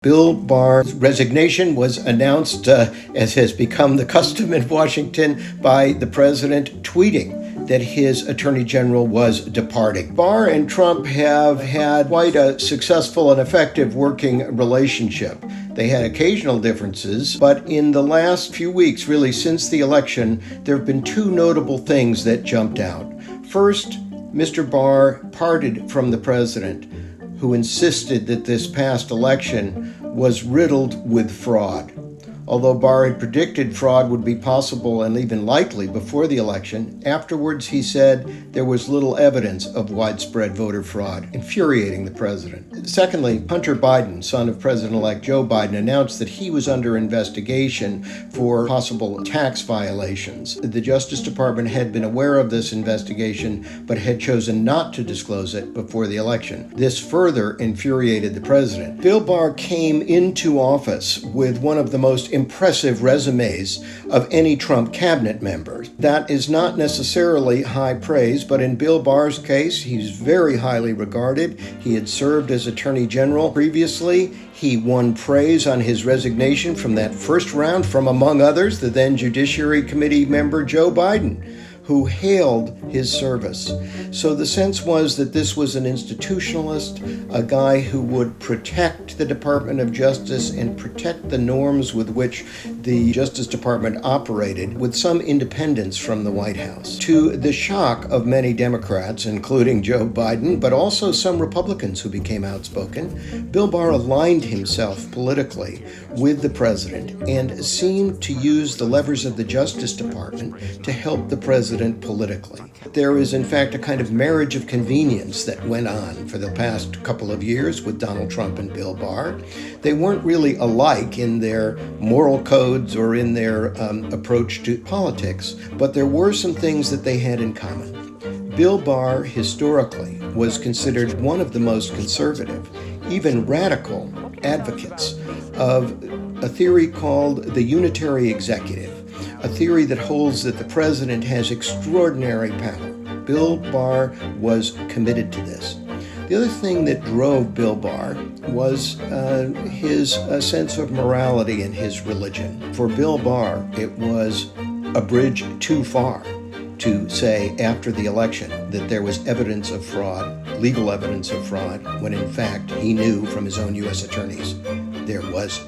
Bill Barr's resignation was announced, as has become the custom in Washington, by the president tweeting that his attorney general was departing. Barr and Trump have had quite a successful and effective working relationship. They had occasional differences, but in the last few weeks, really since the election, there have been two notable things that jumped out. First, Mr. Barr parted from the president, who insisted that this past election was riddled with fraud. Although Barr had predicted fraud would be possible and even likely before the election, afterwards he said there was little evidence of widespread voter fraud, infuriating the president. Secondly, Hunter Biden, son of President-elect Joe Biden, announced that he was under investigation for possible tax violations. The Justice Department had been aware of this investigation, but had chosen not to disclose it before the election. This further infuriated the president. Bill Barr came into office with one of the most impressive resumes of any Trump cabinet member. That is not necessarily high praise, but in Bill Barr's case, he's very highly regarded. He had served as Attorney General previously. He won praise on his resignation from that first round from, among others, the then Judiciary Committee member Joe Biden, who hailed his service. So the sense was that this was an institutionalist, a guy who would protect the Department of Justice and protect the norms with which the Justice Department operated with some independence from the White House. To the shock of many Democrats, including Joe Biden, but also some Republicans who became outspoken, Bill Barr aligned himself politically with the president and seemed to use the levers of the Justice Department to help the president politically. There is, in fact, a kind of marriage of convenience that went on for the past couple of years with Donald Trump and Bill Barr. They weren't really alike in their moral codes or in their approach to politics, but there were some things that they had in common. Bill Barr, historically, was considered one of the most conservative, even radical advocates of a theory called the unitary executive, a theory that holds that the president has extraordinary power. Bill Barr was committed to this. The other thing that drove Bill Barr was his sense of morality and his religion. For Bill Barr, it was a bridge too far to say after the election that there was evidence of fraud, legal evidence of fraud, when in fact he knew from his own U.S. attorneys there was